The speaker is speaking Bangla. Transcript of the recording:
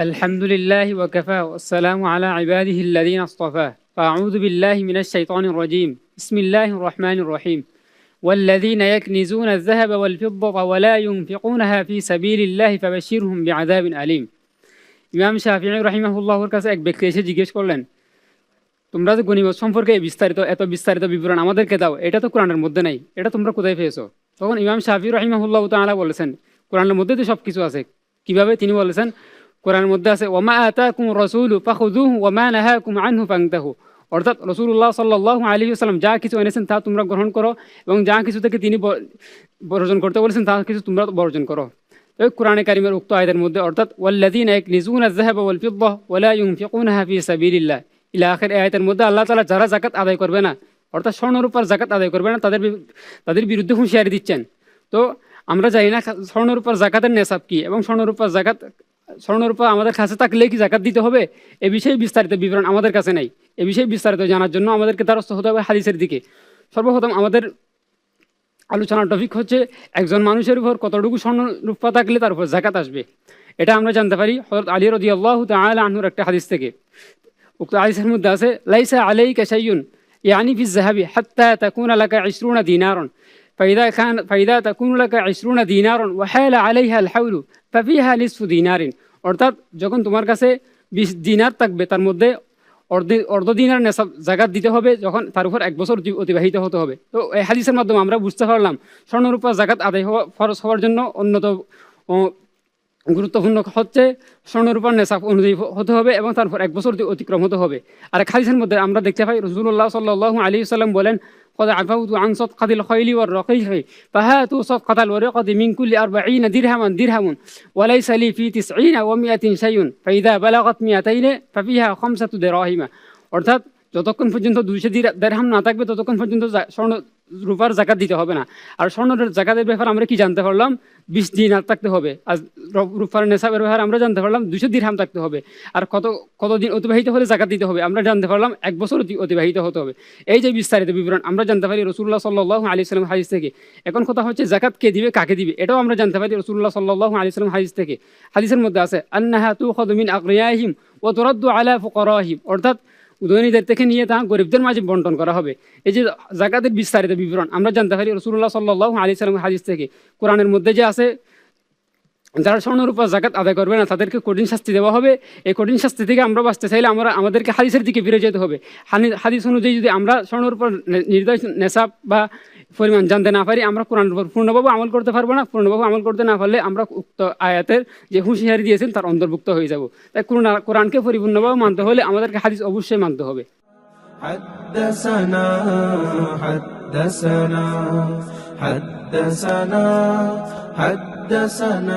الحمد لله وكفى والسلام على عباده الذين اصطفى فأعوذ بالله من الشيطان الرجيم بسم الله الرحمن الرحيم والذين يكنزون الذهب والفضة ولا ينفقونها في سبيل الله فبشرهم بعذاب أليم ইমাম শাফিঈ রাহিমাহুল্লাহর কাছে এক ব্যক্তি এসে জিজ্ঞেস করলেন, তোমরা যে গনিমত সম্পর্কে এত বিস্তারিত বিবরণ আমাদেরকে দাও, এটা তো কোরআনের মধ্যে নাই, এটা তোমরা কোথায় পেয়েছো? তখন ইমাম শাফিঈ রাহিমাহুল্লাহ তাআলা বলেছেন, কোরআনের মধ্যে তো সব কিছু আছে। কিভাবে? তিনি বলেছেন, কোরআনের মধ্যে আছে ওয়ামা আতাকুমুর রাসূলু ফাখুযুহু ওয়ামা নাহাকুম আনহু ফান্তাহু। অর্থাৎ রাসূলুল্লাহ সাল্লাল্লাহু আলাইহি ওয়াসাল্লাম যা কিছু এনেছেন তা তোমরা গ্রহণ করো, এবং যা কিছু থেকে তিনি বর্জন করতে বলেছেন তা কিছু তোমরা বর্জন করো। এই কোরআনে কারিমের উক্ত আয়াতের মধ্যে অর্থাৎ ওয়াল্লাযীনা ইয়াকনিজুনা আয-যাহাবা ওয়াল ফিদ্দা ওয়ালা ইউনফিকুনাহা ফি সাবিলিল্লাহ ইলা আখির আয়াতের মধ্যে আল্লাহ তাআলা যারা যাকাত আদায় করবে না, অর্থাৎ স্বর্ণরূপার যাকাত আদায় করবে না, তাদের বিরুদ্ধে হুঁশিয়ারি দিচ্ছেন। তো আমরা জানি না স্বর্ণরূপার যাকাতের নেসাব কি, এবং স্বর্ণরূপা আমাদের কাছে থাকলে কি যাকাত দিতে হবে, এ বিষয়ে বিস্তারিত বিবরণ আমাদের কাছে নাই। এ বিষয়ে বিস্তারিত জানার জন্য আমাদেরকে দ্বারস্থ হতে হবে হাদিসের দিকে। সর্বপ্রথম আমাদের আলোচনার টপিক হচ্ছে একজন মানুষের উপর কতটুকু স্বর্ণরূপা থাকলে তার উপর যাকাত আসবে। এটা আমরা জানতে পারি হযরত আলী রাদিয়াল্লাহু তাআলা আনহুর একটা হাদিস থেকে। উক্ত হাদিসের মধ্যে আছে লাইসা আলাইকা শাইউন ইয়ানি ফিজ যাহাবি হাত্তা তাকুনা লাকা 20 দিনারন ফাইদা তাকুনু লাকা 20 দিনারন ওয়া হালা আলাইহা আল হাউলু ফাফিহা নিসফু দিনারিন। অর্থাৎ যখন তোমার কাছে 20 দিনার থাকবে, তার মধ্যে অর্ধ দিনার নেশাব যাকাত দিতে হবে, যখন তার উপর 1 বছর অতিবাহিত হতে হবে। তো এই হাদিসের মাধ্যমে আমরা বুঝতে পারলাম স্বর্ণরূপা যাকাত আদায় হওয়া ফরজ হওয়ার জন্য অন্যতম গুরুত্বপূর্ণ হচ্ছে স্বর্ণরূপার নেশাব অনুযায়ী হতে হবে, এবং তারপর 1 বছর অতিক্রম হতে হবে। আর হাদিসের মধ্যে আমরা দেখতে পাই রাসূলুল্লাহ সাল্লাল্লাহু আলাইহি ওয়াসাল্লাম বলেন, قد عفوت عن صدقة الخيل والرقيق فهاتوا صدقة الورقة من كل 40 درهم وليس لي في 90 و100 شيء فإذا بلغت 200 ففيها 5 دراهم। অর্থাৎ যতক্ষণ পর্যন্ত 200 দিরহাম না থাকবে ততক্ষণ পর্যন্ত স্বর্ণ রূপার যাকাত দিতে হবে না। আর স্বর্ণের যাকাতের ব্যাপারে আমরা কি জানতে পারলাম? 20 দিনার থাকতে হবে। আর রূপার নেশাবের ব্যাপারে আমরা জানতে পারলাম 200 দিরহাম থাকতে হবে। আর কতদিন অতিবাহিত হলে যাকাত দিতে হবে আমরা জানতে পারলাম 1 বছর অতিবাহিত হতে হবে। এই যে বিস্তারিত বিবরণ আমরা জানতে পারি রাসূলুল্লাহ সাল্লাল্লাহু আলাইহি ওয়াসাল্লাম হাদিস থেকে। এখন কথা হচ্ছে যাকাত কে দিবে, কাকে দিবে, এটাও আমরা জানতে পারি রাসূলুল্লাহ সাল্লাল্লাহু আলাইহি ওয়াসাল্লাম হাদিস থেকে। হাদিসের মধ্যে আছে আন্নাহা তুখাযু মিন আগনিয়াহিম ওয়া তুরাদ্দু আলা ফুকারাহিম। অর্থাৎ ধনীদের থেকে নিয়ে তা গরিবদের মাঝে বন্টন করা হবে। এই যে যাকাতের বিস্তারিত বিবরণ আমরা জানতে পারি রাসূলুল্লাহ সাল্লাল্লাহু আলাইহি ওয়াসাল্লাম হাদিস থেকে। কোরআনের মধ্যে যে আছে যারা স্বর্ণরূপা যাকাত আদায় করবে না তাদেরকে কঠিন শাস্তি দেওয়া হবে। এই কঠিন শাস্তি থেকে আমরা বাঁচতে চাইলে আমাদেরকে হাদিসের দিকে ফিরে যেতে হবে। হাদিস অনুযায়ী যদি আমরা স্বর্ণরূপার নির্ধারিত নেশাব বা পরিমাণ জানতে না পারি, আমরা কোরআনের উপর পূর্ণভাবে আমল করতে পারবো না। পূর্ণভাবে আমল করতে না পারলে আমরা উক্ত আয়াতের যে হুঁশিয়ারি দিয়েছেন তার অন্তর্ভুক্ত হয়ে যাব। তাই কোরআনকে পরিপূর্ণভাবে মানতে হলে আমাদেরকে হাদিস অবশ্যই মানতে হবে। حدثنا